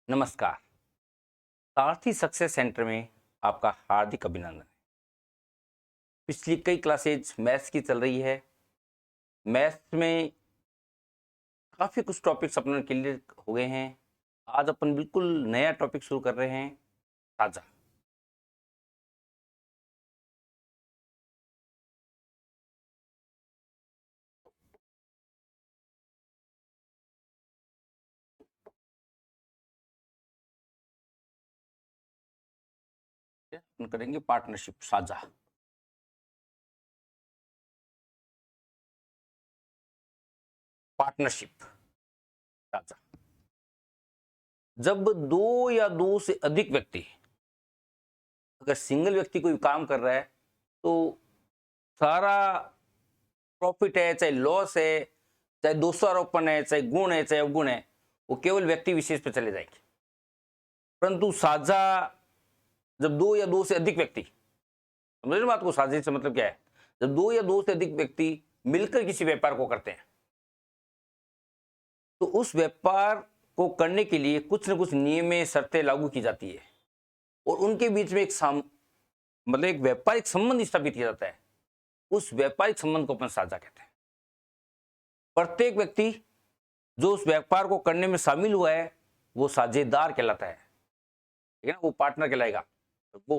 नमस्कार। सारथी success centre में आपका हार्दिक अभिनंदन है। पिछली कई क्लासेज मैथ्स की चल रही है। मैथ्स में काफ़ी कुछ टॉपिक्स अपने क्लियर हो गए हैं। आज अपन बिल्कुल नया टॉपिक शुरू कर रहे हैं, साझा। अपन करेंगे पार्टनरशिप, साझा। पार्टनरशिप, साझा। जब दो या दो से अधिक व्यक्ति, अगर सिंगल व्यक्ति कोई काम कर रहा है तो सारा प्रॉफिट है, चाहे लॉस है, चाहे दोषारोपण है, चाहे गुण है, चाहे अवगुण है, वो केवल व्यक्ति विशेष पे चले जाएंगे। परंतु साझा, जब दो या दो से अधिक व्यक्ति, समझ रहे बात को, साझे से मतलब क्या है? जब दो या दो से अधिक व्यक्ति मिलकर किसी व्यापार को करते हैं तो उस व्यापार को करने के लिए कुछ न कुछ नियमें, शर्तें लागू की जाती है और उनके बीच में मतलब एक व्यापारिक संबंध स्थापित किया जाता है। उस व्यापारिक संबंध को अपन साझा कहते हैं। प्रत्येक व्यक्ति जो उस व्यापार को करने में शामिल हुआ है वो साझेदार कहलाता है, ठीक है ना? वो पार्टनर कहलाएगा। वो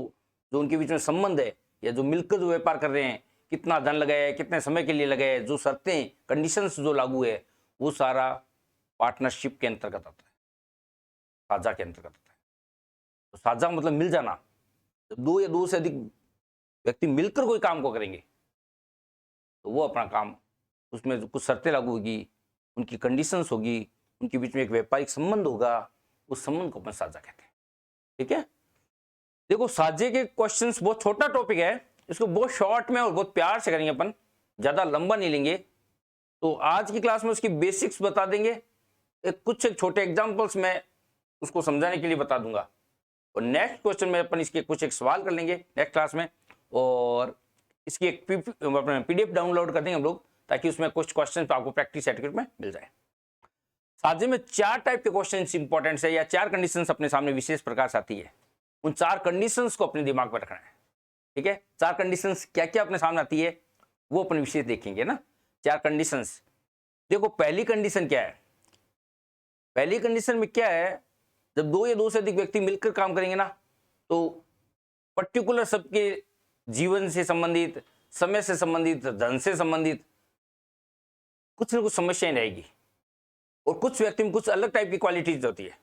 जो उनके बीच में संबंध है या जो मिलकर जो व्यापार कर रहे हैं, कितना धन लगाया है, कितने समय के लिए लगाया है, जो शर्तें, कंडीशंस जो लागू है, वो सारा पार्टनरशिप के अंतर्गत आता है, साझा के अंतर्गत आता है। तो साझा मतलब मिल जाना। जब दो या दो से अधिक व्यक्ति मिलकर कोई काम को करेंगे तो वो अपना काम, उसमें कुछ शर्तें लागू होगी, उनकी कंडीशंस होगी, उनके बीच में एक व्यापारिक संबंध होगा, उस संबंध को अपन साझा कहते हैं। ठीक है? देखो, साझे के क्वेश्चंस बहुत छोटा टॉपिक है, इसको बहुत शॉर्ट में और बहुत प्यार से करेंगे अपन, ज्यादा लंबा नहीं लेंगे। तो आज की क्लास में उसकी बेसिक्स बता देंगे, कुछ एक छोटे एग्जांपल्स में उसको समझाने के लिए बता दूंगा, और नेक्स्ट क्वेश्चन में अपन इसके कुछ एक सवाल कर लेंगे नेक्स्ट क्लास में, और इसकी एक पीडीएफ डाउनलोड कर देंगे हम लोग, ताकि उसमें कुछ क्वेश्चन आपको प्रैक्टिस सर्टिफिकेट में मिल जाए। साझे में 4 टाइप के क्वेश्चन इंपॉर्टेंट है, या 4 कंडीशंस अपने सामने विशेष प्रकार से आती है। उन 4 कंडीशंस को अपने दिमाग में रखना है। ठीक है? 4 कंडीशंस क्या क्या अपने सामने आती है वो अपन विशेष देखेंगे ना। 4 कंडीशंस देखो। पहली कंडीशन क्या है? पहली कंडीशन में क्या है, जब दो या दो से अधिक व्यक्ति मिलकर काम करेंगे ना, तो पर्टिकुलर सबके जीवन से संबंधित, समय से संबंधित, धन से संबंधित कुछ न कुछ समस्याएं रहेगी, और कुछ व्यक्ति में कुछ अलग टाइप की क्वालिटीज होती है।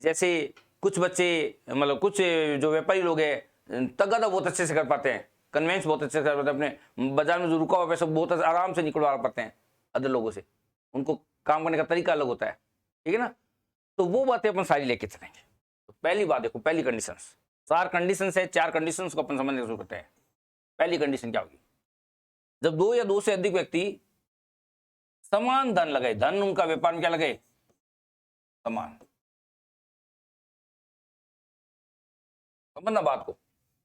जैसे कुछ बच्चे, मतलब कुछ जो व्यापारी लोग हैं, तगादा बहुत अच्छे से कर पाते हैं, कन्वेंस बहुत अच्छे से कर पाते हैं, अपने बाजार में जो रुका हुआ पैसा बहुत आराम से निकलवा पाते हैं अदर लोगों से, उनको काम करने का तरीका अलग होता है। ठीक है ना? तो वो बातें अपन सारी लेके चलेंगे। तो पहली बात देखो, पहली कंडीशन, 4 कंडीशन है, 4 कंडीशन को अपन समझने शुरू करते हैं। पहली कंडीशन क्या होगी? जब दो या दो से अधिक व्यक्ति समान धन लगाए, धन उनका व्यापार में क्या लगाए? समान। समझना बात को,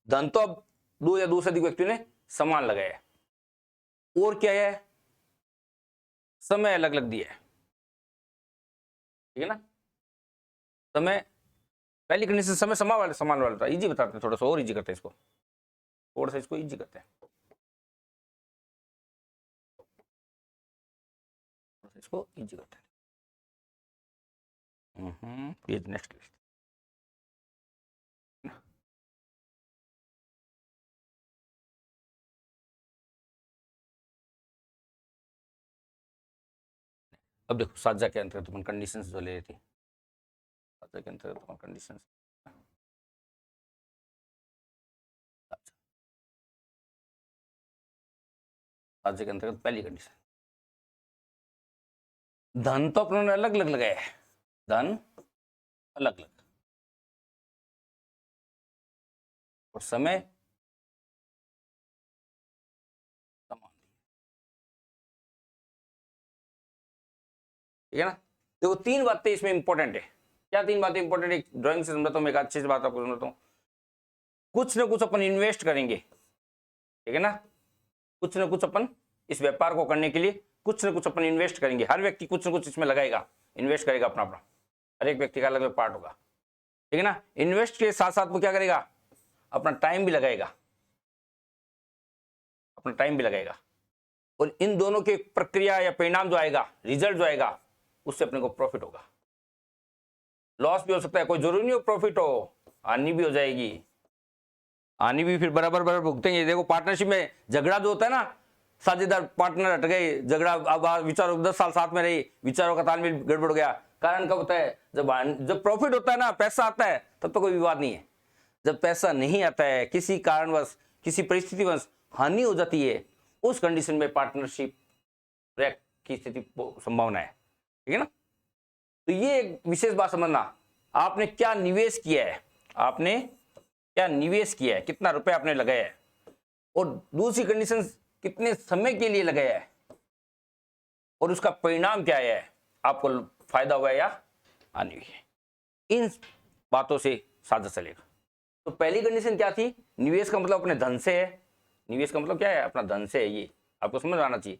धन तो अब दो या दो से अधिक व्यक्ति ने समान लगाया है, और क्या है? समय अलग अलग दिया है। ठीक है ना? समय, पहली कंडीशन समय समान वाला था। इजी बताते हैं, थोड़ा सा और इजी करते हैं इसको, थोड़ा सा इसको इजी करते हैं, इसको इजी करते हैं। Page next. अब देखो, साझा के अंतर्गत अपन कंडीशंस जो ले रही थी, साझा के अंतर्गत अपन कंडीशंस, साझा के अंतर्गत पहली कंडीशन, धन तो अपनों ने अलग अलग लगाया है, धन अलग अलग, और समय समान। ठीक है ना? देखो, 3 बातें इसमें इंपॉर्टेंट है। क्या 3 बातें इंपॉर्टेंट है? ड्राइंग से समझाता हूँ मैं, एक अच्छी बात आपको समझाता हूँ। कुछ ना कुछ अपन इन्वेस्ट करेंगे, ठीक है ना? कुछ ना कुछ अपन इस व्यापार को करने के लिए कुछ ना कुछ अपन इन्वेस्ट करेंगे। हर व्यक्ति कुछ ना कुछ इसमें लगाएगा, इन्वेस्ट करेगा अपना अपना। हर एक व्यक्ति का अलग अलग पार्ट होगा, ठीक है ना। इन्वेस्ट के साथ साथ वो क्या करेगा, अपना टाइम भी लगाएगा, अपना टाइम भी लगाएगा, और इन दोनों के प्रक्रिया या परिणाम जो आएगा, रिजल्ट जो आएगा, उससे अपने को प्रॉफिट होगा। लॉस भी हो सकता है, कोई जरूरी नहीं हो प्रॉफिट हो, हानि भी हो जाएगी, हानि भी फिर बराबर बराबर भुगतेंगे। देखो पार्टनरशिप में झगड़ा जो होता है ना, साझेदार पार्टनर हट गए, झगड़ा, अब विचारों 10 साल साथ में रही, विचारों का तालमेल गड़बड़ हो गया, कारण कब होता है, जब प्रॉफिट होता है ना, पैसा आता है, तब तो कोई विवाद नहीं है। जब पैसा नहीं आता है, किसी कारणवश, किसी परिस्थितिवश हानि हो जाती है, उस कंडीशन में पार्टनरशिप ब्रेक की स्थिति संभावना है, ठीक है ना। तो ये एक विशेष बात समझना, आपने क्या निवेश किया है, आपने क्या निवेश किया है, कितना रुपए आपने लगाया है, और दूसरी कंडीशन कितने समय के लिए लगाया है, और उसका परिणाम क्या है, आपको फायदा हुआ है या हानि हुई है। इन बातों से साझा चलेगा। तो पहली कंडीशन क्या थी, निवेश का मतलब अपने धन से है, निवेश का मतलब क्या है, अपना धन से है, ये आपको समझ आना चाहिए।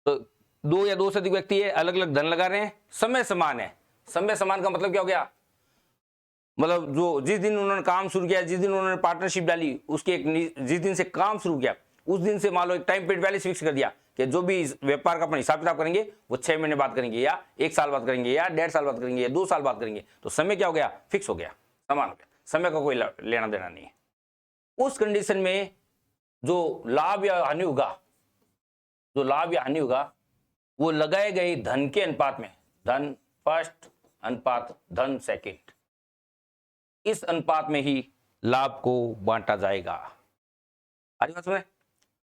तो दो या दो से अधिक व्यक्ति है, अलग अलग धन लगा रहे हैं, समय समान है। समय समान का मतलब क्या हो गया, मतलब जो जिस दिन उन्होंने काम शुरू किया, जिस दिन उन्होंने पार्टनरशिप डाली, उसके एक जिस दिन से काम शुरू किया, उस दिन से मान लो एक टाइम पीरियड पहले फिक्स कर दिया कि जो भी व्यापार का अपना हिसाब किताब करेंगे वो 6 महीने बाद करेंगे, या 1 साल बाद करेंगे, या 1.5 साल बाद करेंगे, या 2 साल बाद करेंगे। तो समय क्या हो गया, फिक्स हो गया, समान हो गया, समय का कोई लेना देना नहीं है। उस कंडीशन में जो लाभ या हानि होगा, जो लाभ या हानि होगा, वो लगाए गए धन के अनुपात में, धन फर्स्ट अनुपात धन सेकेंड, इस अनुपात में ही लाभ को बांटा जाएगा। आज बात में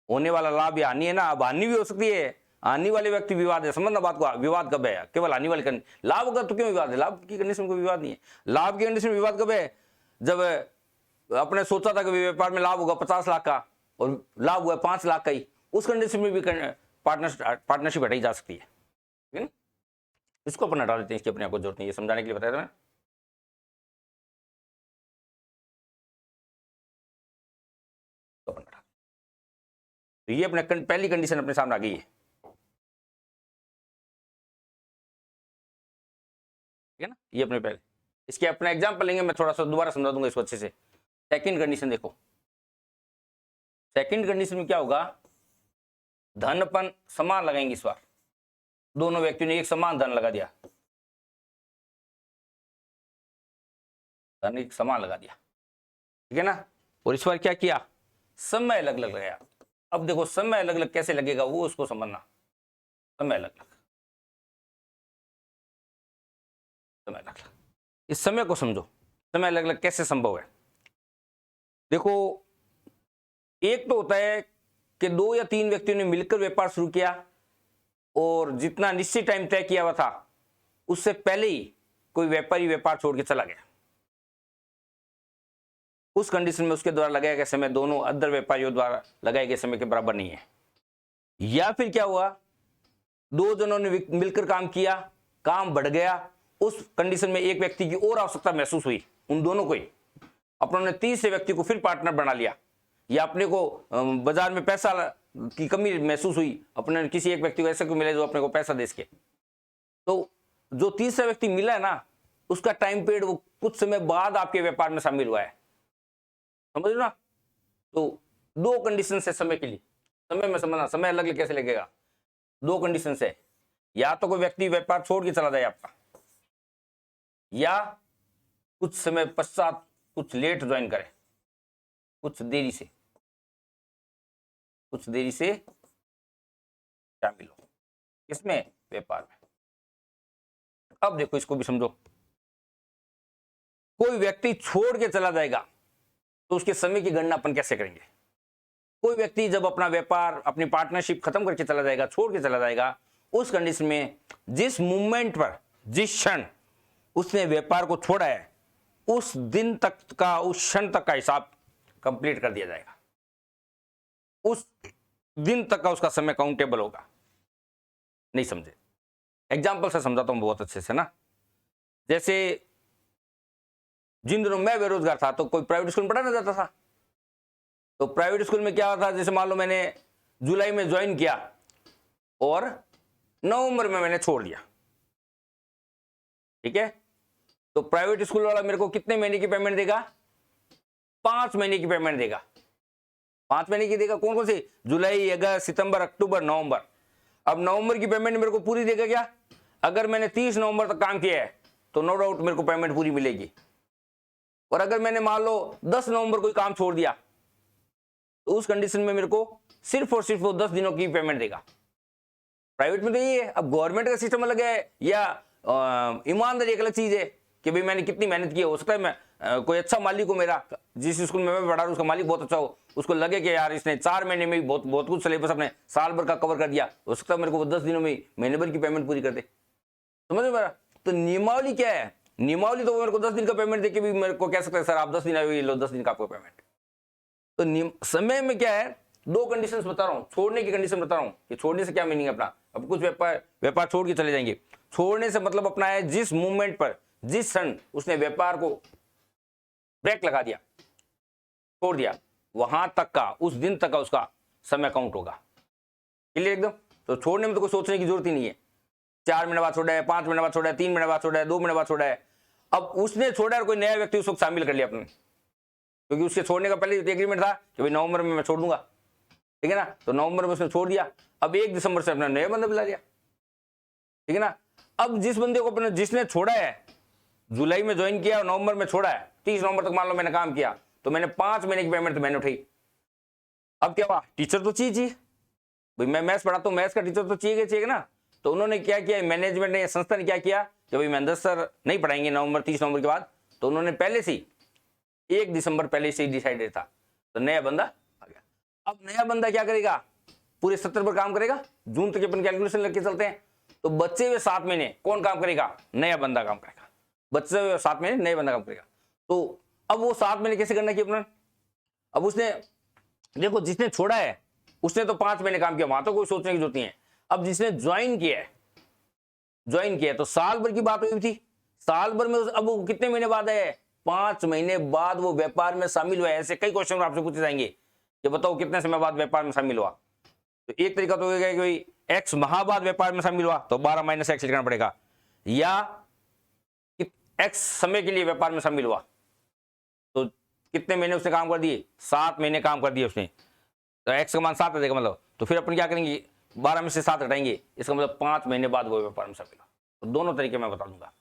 होने वाला लाभ या हानि है ना, अब हानि भी हो सकती है, आने वाले व्यक्ति विवाद है, समझना बात को, विवाद कब है, केवल आने वाले लाभ होगा तो क्यों विवाद है, लाभ की कंडीशन में कोई विवाद नहीं है। लाभ की कंडीशन में विवाद कब है, जब अपने सोचा था कि व्यापार में लाभ होगा 50 लाख का और लाभ हुआ 5 लाख का ही, उस कंडीशन में भी पार्टनरशिप हटाई जा सकती है, ठीक है ना। इसको अपन हटा देते हैं, इसकी अपने आपको जरूरत नहीं है, समझाने के लिए बताया था मैं। तो ये अपने पहली कंडीशन अपने सामने आ गई है, ठीक है ना। ये अपने पहले, इसके अपना एग्जांपल लेंगे, मैं थोड़ा सा दोबारा समझा दूंगा इसको अच्छे से। सेकंड कंडीशन देखो, सेकंड कंडीशन में क्या होगा, धन अपन समान लगाएंगे इस बार, दोनों व्यक्तियों ने एक समान धन लगा दिया, धन एक समान लगा दिया, ठीक है ना। और इस बार क्या किया, समय अलग अलग लगाया। अब देखो समय अलग अलग कैसे लगेगा वो उसको समझना, समय अलग अलग, समय अलग अलग, इस समय को समझो, समय अलग अलग कैसे संभव है। देखो एक तो होता है कि 2 या 3 व्यक्तियों ने मिलकर व्यापार शुरू किया और जितना निश्चित टाइम तय किया हुआ था उससे पहले ही कोई व्यापारी व्यापार छोड़ के चला गया, उस कंडीशन में उसके द्वारा लगाया गया समय दोनों अदर व्यापारियों द्वारा लगाए गए समय के बराबर नहीं है। या फिर क्या हुआ, 2 जनों ने मिलकर काम किया, काम बढ़ गया, उस कंडीशन में एक व्यक्ति की और आवश्यकता महसूस हुई, उन दोनों को ही अपनों ने तीसरे व्यक्ति को फिर पार्टनर बना लिया, या अपने को बाजार में पैसा की कमी महसूस हुई, अपने किसी एक व्यक्ति को ऐसे को मिले जो अपने को पैसा दे सके, तो जो तीसरा व्यक्ति मिला है ना, उसका टाइम पीरियड वो कुछ समय बाद आपके व्यापार में शामिल हुआ है, समझ लो ना। तो 2 कंडीशन है समय के लिए, समय में समझना, समय अलग अलग कैसे लगेगा, 2 कंडीशन है, या तो कोई व्यक्ति व्यापार छोड़ के चला जाए आपका, या कुछ समय पश्चात कुछ लेट ज्वाइन करे, कुछ देरी से शामिल हो, किसमें, व्यापार में। अब देखो इसको भी समझो, कोई व्यक्ति छोड़ के चला जाएगा तो उसके समय की गणना अपन कैसे करेंगे। कोई व्यक्ति जब अपना व्यापार, अपनी पार्टनरशिप खत्म करके चला जाएगा, छोड़ के चला जाएगा, उस कंडीशन में जिस मूवमेंट पर, जिस क्षण उसने व्यापार को छोड़ा है, उस दिन तक का, उस क्षण तक का हिसाब कंप्लीट कर दिया जाएगा, उस दिन तक का उसका समय काउंटेबल होगा। नहीं समझे, एग्जाम्पल से समझाता हूं बहुत अच्छे से ना। जैसे जिन दिनों मैं बेरोजगार था तो कोई प्राइवेट स्कूल में पढ़ाना जाता था, तो प्राइवेट स्कूल में क्या था, जैसे मान लो मैंने जुलाई में ज्वाइन किया और नवंबर में मैंने छोड़ दिया, ठीक है, तो प्राइवेट स्कूल वाला मेरे को कितने महीने की पेमेंट देगा? 5 महीने की पेमेंट देगा। 5 महीने की देगा। कौन कौन सी? जुलाई, अगस्त, सितंबर, अक्टूबर, नवंबर। अब नवंबर की पेमेंट मेरे को पूरी देगा क्या? अगर मैंने 30 नवंबर तक काम किया है तो नो डाउट मेरे को पेमेंट पूरी मिलेगी। और अगर मैंने मान लो 10 नवंबर कोई काम छोड़ दिया तो उस कंडीशन में मेरे को सिर्फ और सिर्फ वो 10 दिनों की पेमेंट देगा। प्राइवेट में तो ये है। अब गवर्नमेंट का सिस्टम अलग है या ईमानदारी एक अलग चीज है कि भाई मैंने कितनी मेहनत की है। हो सकता है मैं कोई अच्छा मालिक हो, मेरा जिस स्कूल में मैं पढ़ा रहा हूँ उसका मालिक बहुत अच्छा हो, उसको लगे कि यार इसने 4 महीने में बहुत बहुत कुछ सिलेबस अपने साल भर का कवर कर दिया, हो सकता है मेरे को वो 10 दिनों में महीने भर की पेमेंट पूरी कर दे। समझ में? तो नियमावली क्या है? नियमावली तो मेरे को 10 दिन का पेमेंट देके भी मेरे को कह सकता है सर आप 10 दिन आए, लो 10 दिन का आपको पेमेंट। तो समय में क्या है, 2 कंडीशन बता रहा हूँ। छोड़ने की कंडीशन बता रहा हूँ कि छोड़ने से क्या मीनिंग है अपना। अब कुछ व्यापार छोड़ के चले जाएंगे। छोड़ने से मतलब अपना है जिस मूवमेंट पर, जिस क्षण उसने व्यापार को ब्रेक लगा दिया, छोड़ दिया, वहां तक का, उस दिन तक का उसका समय काउंट होगा। क्लियर एकदम? तो छोड़ने में तो कोई सोचने की जरूरत ही नहीं है। 4 महीने बाद छोड़ा है, 5 महीने बाद छोड़ा है, 3 महीने बाद छोड़ा है, 2 महीने बाद छोड़ा है। अब उसने छोड़ा और कोई नया व्यक्ति उसको शामिल कर लिया अपने, क्योंकि उसके छोड़ने का पहले एग्रीमेंट था कि भाई नवंबर में मैं छोड़ दूंगा, ठीक है ना। तो नवंबर में उसने छोड़ दिया। अब 1 दिसंबर से अपना नया बंदा बुला लिया, ठीक है ना। अब जिस बंदे को अपने, जिसने छोड़ा है, जुलाई में ज्वाइन किया और नवंबर में छोड़ा है, 30 नवंबर तक मान लो मैंने काम किया, तो मैंने 5 महीने की पेमेंट तो मैंने उठाई। अब क्या हुआ? टीचर तो चाहिए भाई, मैं मैथ्स पढ़ाता हूँ, मैथ्स का टीचर तो चाहिए ना। तो उन्होंने क्या किया, मैनेजमेंट ने, संस्था ने क्या किया कि भाई महेंद्र सर नहीं पढ़ाएंगे नवंबर, 30 नवंबर के बाद। तो उन्होंने पहले से 1 दिसंबर पहले से ही डिसाइडेड था, तो नया बंदा आ गया। अब नया बंदा क्या करेगा? पूरे 70 पर काम करेगा। जून तक अपन कैलकुलेशन लेके चलते हैं, तो बच्चे हुए 7 महीने कौन काम करेगा? नया बंदा काम करेगा। बच्चे हुए 7 महीने नया बंदा काम करेगा। तो अब वो 7 महीने कैसे करना चाहिए अपना? अब उसने देखो, जिसने छोड़ा है उसने तो 5 महीने काम किया, वहां तो कोई सोचने की जरूरत नहीं है। अब जिसने ज्वाइन किया है तो साल भर की बात हुई थी। साल भर में अब वो कितने महीने बाद है? 5 महीने बाद वो व्यापार में शामिल हुआ है। ऐसे कई क्वेश्चन आपसे पूछे जाएंगे कि बताओ कितने समय बाद व्यापार में शामिल हुआ। तो एक तरीका तो होगा कि एक्स माह बाद व्यापार में शामिल हुआ तो 12 माइनस एक्स लिखना पड़ेगा, या एक्स समय के लिए व्यापार में शामिल हुआ तो कितने महीने उसने काम कर दिए? 7 महीने काम कर दिए उसने, तो एक्स का मान 7 आ जाएगा मतलब। तो फिर अपन क्या करेंगे, 12 में से 7 हटाएंगे, इसका मतलब 5 महीने बाद वो व्यापार में शामिल हुआ। तो दोनों तरीके मैं बता दूंगा,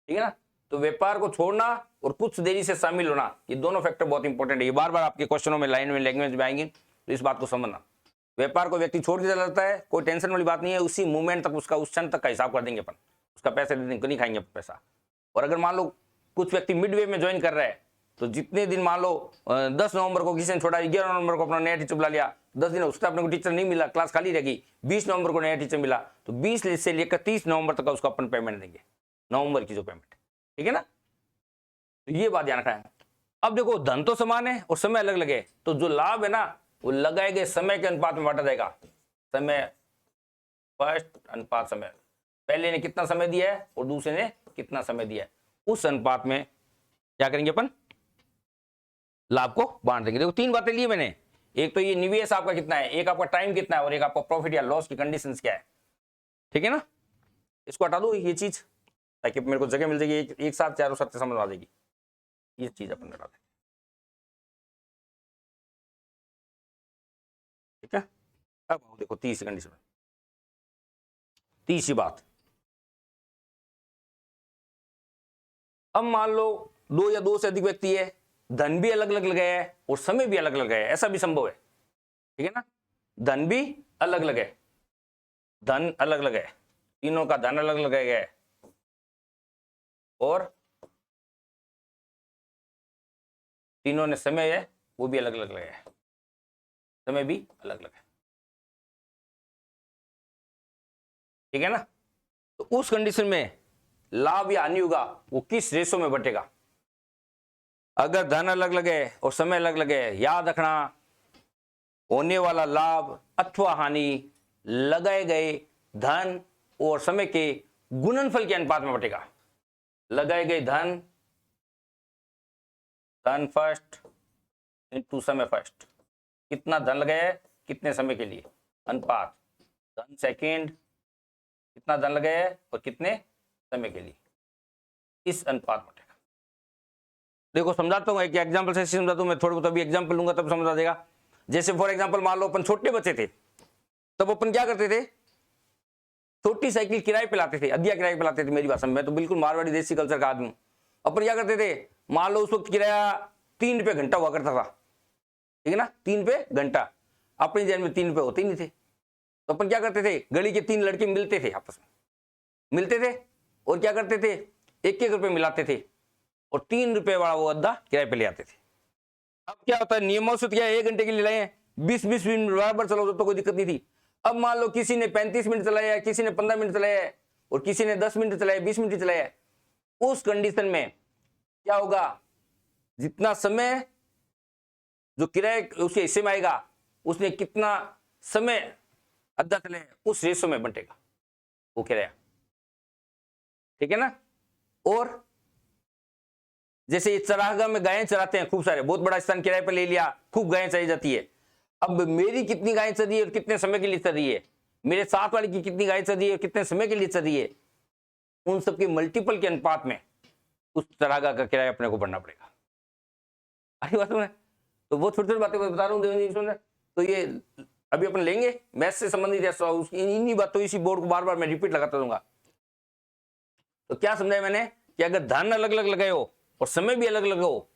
ठीक है ना। तो व्यापार को छोड़ना और कुछ देरी से शामिल होना, ये दोनों फैक्टर बहुत इंपॉर्टेंट है। ये बार बार आपके क्वेश्चनों में, लाइन में, लैंग्वेज में आएंगे, तो इस बात को समझना। व्यापार को व्यक्ति छोड़ के चला जाता है, कोई टेंशन वाली बात नहीं है। उसी मूवमेंट तक उसका, उस क्षण तक का हिसाब कर देंगे अपन, उसका पैसे दे देंगे, नहीं खाएंगे पैसा। और अगर मान लो कुछ व्यक्ति मिडवे में ज्वाइन कर रहा है, तो जितने दिन मान लो 10 नवंबर को किसी ने छोड़ा, 11 नवंबर को अपना नया टीचर बुला लिया, 10 दिन उसका अपने को टीचर नहीं मिला, क्लास खाली रहेगी, 20 नवंबर को नया टीचर मिला, तो 20 से लेकर 30 नवंबर तक का उसको अपन पेमेंट देंगे, नवंबर की जो पेमेंट, ठीक है ना। तो ये बात ध्यान रखना है। अब देखो, धन तो समान है और समय अलग अलग है, तो जो लाभ है ना वो लगाए गए समय के अनुपात में बांटा जाएगा। समय फर्स्ट अनुपात समय, पहले ने कितना समय दिया है और दूसरे ने कितना समय दिया है, उस अनुपात में क्या करेंगे अपन, लाभ को बांट देंगे। देखो 3 बातें ली मैंने, एक तो ये निवेश आपका कितना है, एक आपका टाइम कितना है, और एक आपका प्रॉफिट या लॉस की कंडीशंस क्या है, ठीक है ना। इसको हटा दो ये चीज, ताकि मेरे को जगह मिल जाएगी, एक साथ चारों सत्य समझ आ जाएगी। ये चीज अपन हटा दें, ठीक है। अब देखो तीसरी कंडीशन, तीसरी बात, अब मान लो 2 या 2 से अधिक व्यक्ति है, धन भी अलग अलग लगाया है और समय भी अलग अलग लगाया है, ऐसा भी संभव है, ठीक है ना। धन भी अलग अलग है, धन अलग अलग है, तीनों का धन अलग लगाया गया है, और तीनों ने समय है वो भी अलग अलग लगाया है, समय भी अलग अलग है, ठीक है ना। तो उस कंडीशन में लाभ या हानि होगा वो किस रेशो में बटेगा। अगर धन अलग अलग है और समय अलग अलग है, याद रखना होने वाला लाभ अथवा हानि लगाए गए धन और समय के गुणनफल के अनुपात में बटेगा। लगाए गए धन, धन फर्स्ट इनटू समय फर्स्ट, कितना धन लगाया है कितने समय के लिए, अनुपात धन सेकेंड कितना धन लगाया है और कितने समय के लिए, इस अनुपात में बटेगा। देखो समझाता हूँ, एक एग्जाम्पल से समझाता हूँ मैं, थोड़ा बहुत अभी एग्जाम्पल लूंगा तब समझ आ जाएगा। जैसे फॉर एग्जाम्पल मान लो अपन छोटे बच्चे थे, तब अपन क्या करते थे, छोटी साइकिल किराए पे लाते थे, अदिया किराए पे लाते थे। मेरी भाषा में, मैं तो बिल्कुल मारवाड़ी देसी कल्चर का आदमी हूँ। अपन क्या करते थे, मान लो उस वक्त किराया 3 रुपये घंटा हुआ करता था, ठीक है ना, 3 रुपये घंटा। अपनी जेब में 3 रुपये होते ही नहीं थे, तो अपन क्या करते थे, गली के 3 लड़के मिलते थे, आपस में मिलते थे और क्या करते थे, 1-1 रुपये मिलाते थे और 3 रुपये वाला वो अद्दा किराए पे ले आते थे। अब क्या होता है, नियमों से क्या 1 घंटे के लिए लाए, 20-20 मिनट बराबर चलाओ तो कोई दिक्कत नहीं थी। अब मान लो किसी ने 35 मिनट चलाया, किसी ने 15 मिनट चलाया और किसी ने 10 मिनट चलाया, 20 मिनट चलाया, उस कंडीशन में क्या होगा, जितना समय जो किराए उसके हिस्से में आएगा, उसने कितना समय अद्दा चले उस रेशो में बंटेगा वो किराया, ठीक है ना। और जैसे ये चरागाह में गायें चराते हैं खूब सारे, बहुत बड़ा स्थान किराए पर ले लिया, खूब गायें चराई जाती है। अब मेरी कितनी गायें चर रही है और कितने समय के लिए चर रही है, मेरे साथ वाले की कितनी गायें चर रही है और कितने समय के लिए चर रही है, उन सबके मल्टीपल के अनुपात में उस चरागाह का किराया अपने को भरना पड़ेगा। अरे बात में तो बहुत छोटी छोटी बातें बता रहा हूँ। तो ये अभी अपन लेंगे मैथ से संबंधित इन्हीं बातों, इसी बोर्ड को बार बार मैं रिपीट लगाता रहूंगा। तो क्या समझाया मैंने कि अगर धन अलग अलग लगाए हो और समय भी अलग अलग हो,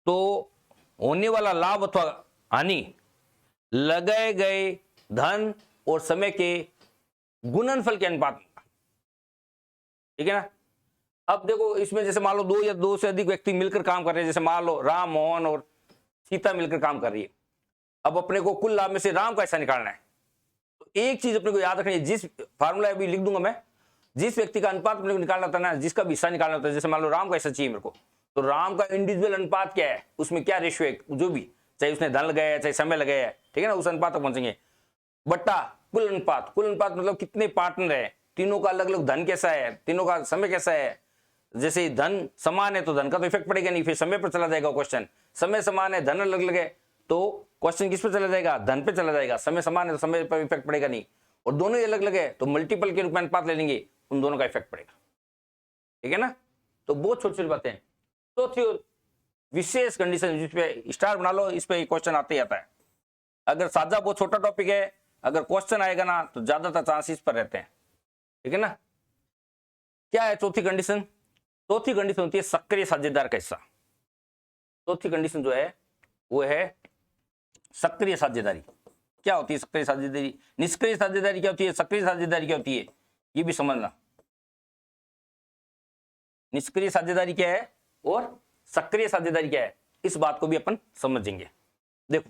तो होने वाला लाभ अथवा हानि लगाए गए धन और समय के गुणनफल के अनुपात में, ठीक है ना। अब देखो इसमें जैसे मान लो 2 या 2 से अधिक व्यक्ति मिलकर काम कर रहे हैं, जैसे मान लो राम, मोहन और सीता मिलकर काम कर रही है। अब अपने को कुल लाभ में से राम का हिस्सा निकालना है, तो एक चीज अपने को याद रखनी है, जिस फार्मूला अभी लिख दूंगा मैं, जिस व्यक्ति का अनुपात अपने को निकालना था ना, जिसका भी हिस्सा निकालना होता है, जैसे मान लो राम का हिस्सा चाहिए मेरे को, तो राम का इंडिविजुअल अनुपात क्या है, उसमें क्या रेशियो है, जो भी, चाहे उसने धन लगाया है चाहे समय लगाया है, ठीक है ना, उस अनुपात तक पहुंचेंगे। बट्टा कुल अनुपात, कुल अनुपात मतलब कितने पार्टनर है, तीनों का अलग अलग धन कैसा है, तीनों का समय कैसा है। जैसे धन समान है तो धन का तो इफेक्ट पड़ेगा नहीं, फिर समय पर चला जाएगा क्वेश्चन। समय समान है, धन अलग अलग है, तो क्वेश्चन किस पे चला जाएगा, धन पे चला जाएगा। समय समान है तो समय पर इफेक्ट पड़ेगा नहीं, और दोनों ही अलग अलग है तो मल्टीपल के रूप में अनुपात ले लेंगे, उन दोनों का इफेक्ट पड़ेगा, ठीक है ना। तो बहुत छोटी छोटी बातें हैं। चौथी और विशेष कंडीशन, जिसपे स्टार बना लो, इस पे क्वेश्चन आते ही आता है। अगर साझा बहुत छोटा टॉपिक है, अगर क्वेश्चन आएगा ना तो ज्यादातर चांसेस पर रहते हैं, ठीक है ना। क्या है चौथी कंडीशन, चौथी कंडीशन होती है सक्रिय साझेदार का हिस्सा। चौथी कंडीशन जो है वो है सक्रिय साझेदारी। क्या होती है सक्रिय साझेदारी, निष्क्रिय साझेदारी क्या होती है, सक्रिय साझेदारी क्या होती है, ये भी समझना। निष्क्रिय साझेदारी क्या है और सक्रिय साझेदारी क्या है, इस बात को भी अपन समझेंगे। देखो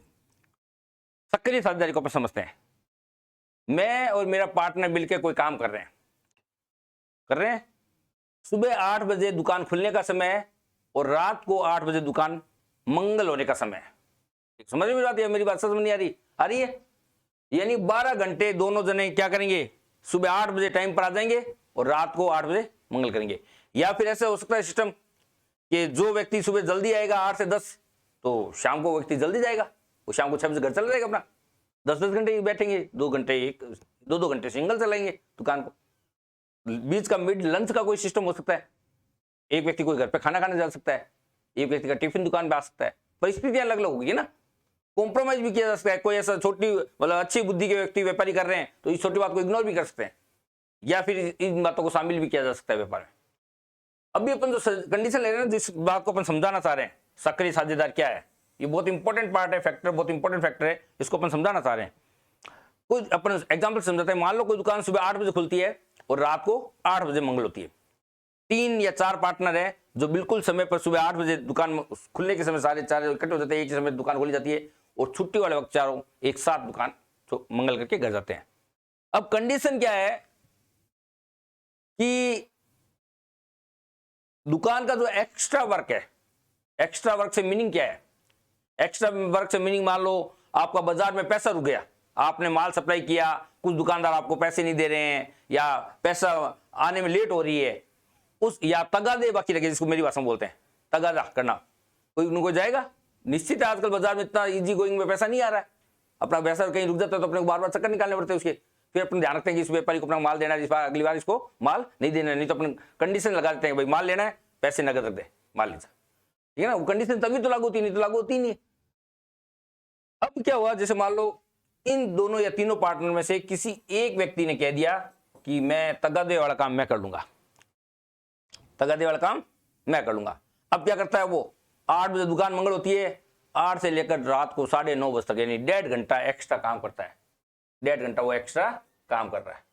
सक्रिय साझेदारी को अपन समझते हैं। मैं और मेरा पार्टनर मिलकर कोई काम कर रहे हैं, सुबह 8 बजे दुकान खुलने का समय है और रात को 8 बजे दुकान मंगल होने का समय है। समझ में बात है, मेरी बात समझ नहीं आ रही है। यानी 12 घंटे दोनों जने क्या करेंगे, सुबह 8 बजे टाइम पर आ जाएंगे और रात को 8 बजे मंगल करेंगे। या फिर ऐसा हो सकता है सिस्टम कि जो व्यक्ति सुबह जल्दी आएगा 8 से 10, तो शाम को व्यक्ति जल्दी जाएगा, वो शाम को 6 बजे घर चला जाएगा, अपना 10-10 घंटे बैठेंगे, 2 घंटे एक, 2-2 घंटे सिंगल चलाएंगे दुकान को। बीच का मिड लंच का कोई सिस्टम हो सकता है, एक व्यक्ति कोई घर पे खाना खाने जा सकता है, एक व्यक्ति का टिफिन दुकान पे आ सकता है। परिस्थितियां अलग अलग होगी ना, कॉम्प्रोमाइज भी किया जा सकता है। कोई ऐसा छोटी मतलब अच्छी बुद्धि के व्यक्ति व्यापारी कर रहे हैं तो इस छोटी बात को इग्नोर भी कर सकते हैं, या फिर इन बातों को शामिल भी किया जा सकता है व्यापार में। अभी अपन जो कंडीशन ले रहे हैं, जिस बात को अपन समझाना चाह रहे हैं, सक्रिय साझेदार क्या है, ये बहुत इंपॉर्टेंट पार्ट है, फैक्टर बहुत इंपॉर्टेंट फैक्टर है, इसको अपन समझाना चाह रहे हैं। कोई अपन एग्जाम्पल समझाते हैं। मान लो कोई दुकान सुबह 8 बजे खुलती है और रात को 8 बजे मंगल होती है। 3 या 4 पार्टनर है जो बिल्कुल समय पर सुबह 8 बजे दुकान खुलने के समय सारे 4 इकट्ठे हो जाते हैं, एक ही समय दुकान खोली जाती है, और छुट्टी वाले वक्त चारों एक साथ दुकान तो मंगल करके घर जाते हैं। अब कंडीशन क्या है कि दुकान का जो एक्स्ट्रा वर्क है, एक्स्ट्रा वर्क से मीनिंग क्या है, एक्स्ट्रा वर्क से मीनिंग मान लो आपका बाजार में पैसा रुक गया, आपने माल सप्लाई किया, कुछ दुकानदार आपको पैसे नहीं दे रहे हैं या पैसा आने में लेट हो रही है, उस या तगादे बाकी लगे, जिसको मेरी भाषा में बोलते हैं तगादा करना, कोई जाएगा। निश्चित है आजकल बाजार में इतना इजी गोइंग में पैसा नहीं आ रहा है, अपना पैसा कहीं रुक जाता है तो अपने को बार बार चक्कर निकालने पड़ते हैं उसके, फिर अपने ध्यान रखते हैं कि इस व्यापारी को अपना माल देना है, इस बार अगली बार इसको माल नहीं देना है, नहीं तो अपने कंडीशन लगा देते हैं भाई माल लेना है पैसे नगद रख दे, माल लीजिए। ठीक है ना, वो कंडीशन तभी तो लागू होती, नहीं तो लागू होती नहीं। अब क्या हुआ, जैसे मान लो इन दोनों या तीनों पार्टनर में से किसी एक व्यक्ति ने कह दिया कि मैं तगादे वाला काम मैं कर लूंगा, तगादे वाला काम मैं कर लूंगा। अब क्या करता है वो, 8 बजे दुकान मंगल होती है, 8 से लेकर रात को 9:30 बजे तक, यानी 1.5 घंटा एक्स्ट्रा काम करता है, 1.5 घंटा वो एक्स्ट्रा काम कर रहा है।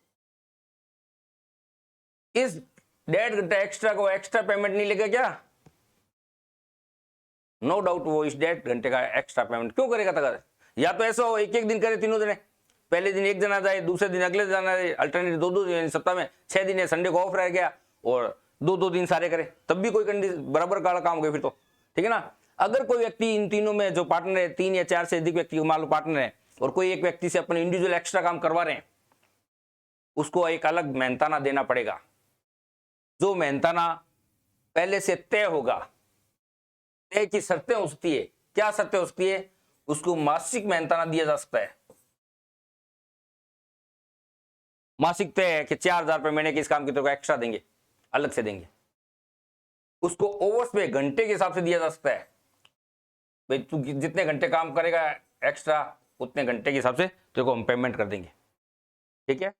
इस 1.5 घंटा एक्स्ट्रा को एक्स्ट्रा पेमेंट नहीं लेगा क्या? नो डाउट वो इस 1.5 घंटे का एक्स्ट्रा पेमेंट क्यों करेगा तगादा? या तो ऐसा हो एक एक दिन करे, तीनों दिन, पहले दिन एक जना जाए, दूसरे दिन अगले दिन जाए, अल्टरनेट 2-2 दिन, सप्ताह में 6 दिन है, संडे को ऑफ रह गया, और 2-2 दिन सारे करे, तब भी कोई कंडीशन बराबर का काम हो गया फिर तो, ठीक है ना। अगर कोई व्यक्ति इन तीनों में जो पार्टनर है, 3 या 4 से अधिक व्यक्ति मान लो पार्टनर है, और कोई एक व्यक्ति से अपने इंडिविजुअल एक्स्ट्रा काम करवा रहे हैं, उसको एक अलग मेहनताना देना पड़ेगा। जो मेहनताना पहले से तय होगा, तय की शर्तें हो सकती है, क्या शर्तें हो सकती है, उसको मासिक मेहनताना दिया जा सकता है। मासिक तय है कि 4,000 रुपए महीने के इस काम की तरफ एक्स्ट्रा देंगे, अलग से देंगे। उसको ओवर्स पे घंटे के हिसाब से दिया जा सकता है, भाई तू जितने घंटे काम करेगा एक्स्ट्रा, उतने घंटे के हिसाब से तेरे को हम पेमेंट कर देंगे, ठीक है।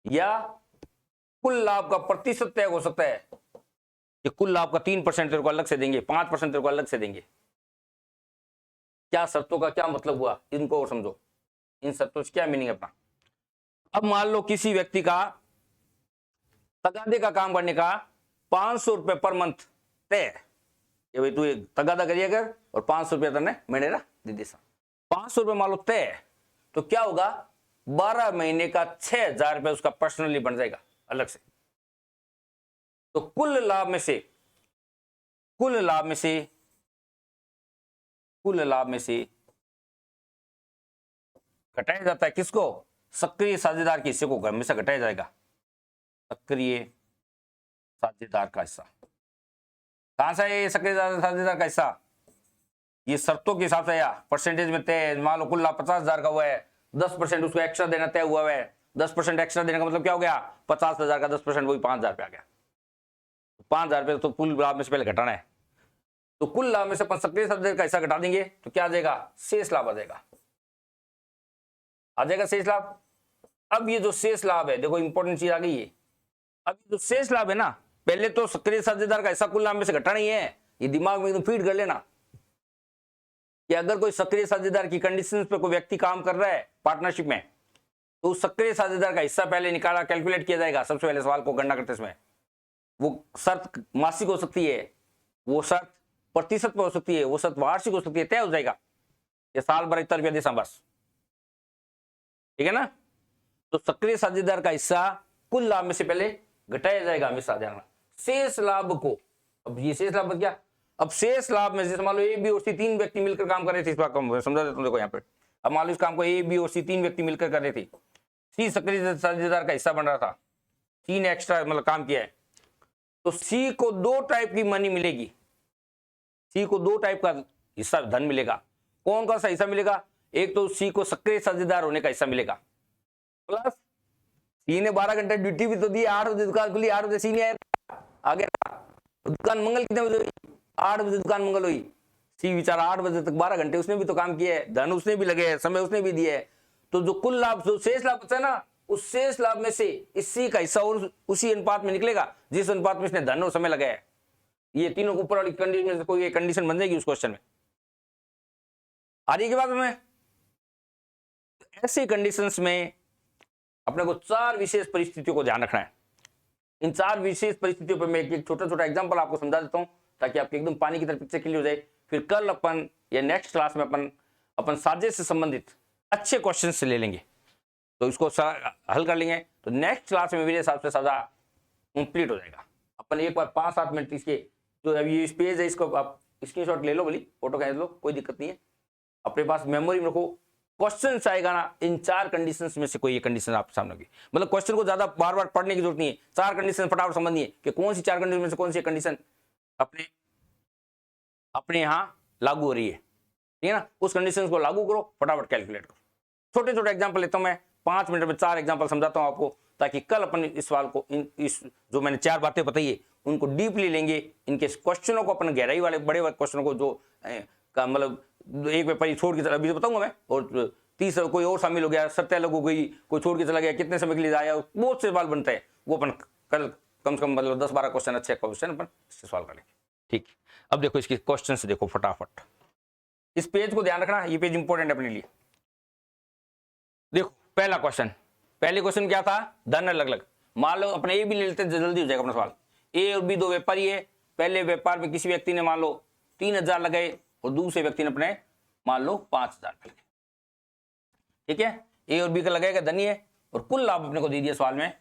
या कुल लाभ का प्रतिशत तय हो सकता है कि कुल लाभ का 3% तेरे को अलग से देंगे, 5% तेरे को अलग से देंगे। क्या शर्तों का क्या मतलब हुआ, इनको और समझो, इन शर्तों से क्या मीनिंग है अपना। अब मान लो किसी व्यक्ति का तगादे का काम करने का 500 रुपए पर मंथ तय है कि भाई तू एक तगादा करिए कर, और 500 रुपया तने मैंने ना दीदी सा 500 रुपये मान लो तय है, तो क्या होगा, 12 महीने का 6,000 रुपये उसका पर्सनली बन जाएगा अलग से। तो कुल लाभ में से घटाया जाता है किसको, सक्रिय साझेदार के हिस्से को हमेशा घटाया जाएगा, सक्रिय साझेदार का हिस्सा। कहां से है सक्रिय साझेदार का हिस्सा, ये शर्तों के हिसाब से या परसेंटेज में तय। मान लो कुल लाभ 50,000 का हुआ है, 10% उसको एक्स्ट्रा देना तय हुआ है, 10% एक्स्ट्रा देने का मतलब क्या हो गया, 50,000 का 10% वही 5,000 रुपये आ गया। 5,000 रुपये तो कुल लाभ में से पहले घटाना है, तो कुल लाभ में से सक्रिय साझेदार का हिस्सा घटा देंगे तो क्या आ जाएगा, शेष लाभ आ जाएगा, शेष लाभ। अब ये जो शेष लाभ है, देखो इंपॉर्टेंट चीज आ गई है। अब जो शेष लाभ है ना, पहले तो सक्रिय साझेदार का हिस्सा कुल लाभ में से घटाना ही है, ये दिमाग में एकदम फीड कर लेना कि अगर कोई सक्रिय साझेदार की कंडीशंस पे कोई व्यक्ति काम कर रहा है पार्टनरशिप में, तो सक्रिय साझेदार का हिस्सा पहले निकाला, कैलकुलेट किया जाएगा। सबसे पहले सवाल को गणना करते समय वो शर्त मासिक हो सकती है, वो शर्त प्रतिशत पे हो सकती है, वो शर्त वार्षिक हो सकती है, तय हो जाएगा ये साल भर इतना रुपया दे बस, ठीक है ना। तो सक्रिय साझेदार का हिस्सा कुल लाभ में से पहले घटाया जाएगा हमेशा ध्यान रखना। शेष लाभ को, अब ये शेष लाभ क्या, अब शेष लाभ में जैसे मान लो ए बी और सी 3 व्यक्ति मिलकर काम कर रहे थे, इस बात को समझा देता हूं, देखो यहाँ पे। अब मान लो इस काम को ए बी और सी 3 व्यक्ति मिलकर कर रहे थे, सी सक्रिय साझेदार का हिस्सा बन रहा था, सी ने एक्स्ट्रा मतलब काम किया है, तो सी को 2 टाइप की मनी मिलेगी, सी को 2 टाइप का हिस्सा धन मिलेगा। कौन कौन सा हिस्सा मिलेगा, एक तो सी को सक्रिय साझेदार होने का हिस्सा मिलेगा, प्लस सी ने 12 घंटे ड्यूटी भी तो दी, 8 बजे दुकान खुली, 8 बजे सी ने आ गया, दुकान मंगल कितने बजे हुई, 8 बजे दुकान मंगल हुई, सी बेचारा 8 बजे तक 12 घंटे उसने भी तो काम किया है, धन उसने भी लगे है, समय उसने भी दिया है। तो जो कुल लाभ, जो शेष लाभ बचा है ना, उस शेष लाभ में से इस सी का हिस्सा और उसी अनुपात में निकलेगा जिस अनुपात में इसने धन और समय लगाया है। ये तीनों ऊपर वाली कंडीशन से कोई एक कंडीशन बन जाएगी उस क्वेश्चन में, आ रही है बात में। ऐसी कंडीशंस में अपने को 4 विशेष परिस्थितियों को ध्यान रखना है। इन 4 विशेष परिस्थितियों पर मैं एक छोटा छोटा एग्जांपल आपको समझा देता हूं ताकि आपके एकदम पानी की तरह पिक्चर क्लियर हो जाए। फिर कल अपन या नेक्स्ट क्लास में अपन साझे से संबंधित अच्छे क्वेश्चन से ले लेंगे, तो इसको हल कर लेंगे, तो नेक्स्ट क्लास में मेरे हिसाब से साझा कंप्लीट हो जाएगा। अपन एक बार 5-7 मिनट इसके जो अभी ये पेज है इसको आप स्क्रीनशॉट ले लो, बोली फोटो खींच लो, कोई दिक्कत नहीं है, अपने पास मेमोरी में रखो। क्वेश्चन आएगा ना, इन 4 कंडीशंस में से कोई एक कंडीशन आपके सामने होगी, मतलब क्वेश्चन को ज्यादा बार बार पढ़ने की जरूरत नहीं है, 4 कंडीशन फटाफट समझनी है कि कौन सी 4 कंडीशन में से कौन सी कंडीशन अपने यहाँ लागू हो रही है, ठीक है ना। उस कंडीशन को लागू करो, फटाफट कैलकुलेट करो। छोटे छोटे एग्जाम्पल लेता हूं मैं, 5 मिनट में 4 एग्जाम्पल समझाता हूं आपको, ताकि कल अपन इस सवाल को इस जो मैंने 4 बातें बताई है उनको डीपली लेंगे, इनके क्वेश्चनों को, अपन गहराई वाले बड़े क्वेश्चनों को जो का मतलब एक व्यापारी छोड़ के चला, अभी तो बताऊंगा मैं, और तीसरा कोई और शामिल हो गया, सत्य अलग हो गई, कोई छोड़ के चला गया, कितने समय के लिए आया, बहुत से सवाल बनते हैं, वो अपन कल कम से कम मतलब 10-12 क्वेश्चन, अच्छे क्वेश्चन अपन इससे सवाल करेंगे। ठीक, अब देखो इसके क्वेश्चन से देखो फटाफट, इस पेज को ध्यान रखना, ये पेज इंपॉर्टेंट है अपने लिए। देखो पहला क्वेश्चन, पहले क्वेश्चन क्या था, धन अलग अलग। मान लो अपने ए भी ले लेते, जल्दी हो जाएगा अपना सवाल। ए और बी दो व्यापारी है, पहले व्यापार में किसी व्यक्ति ने मान लो 3000 लगाए और दूसरे व्यक्ति ने अपने मान लो 5000 लगाए। ठीक है, ए और बी का लगाएगा धनी है, और कुल लाभ अपने को दे दिया सवाल में,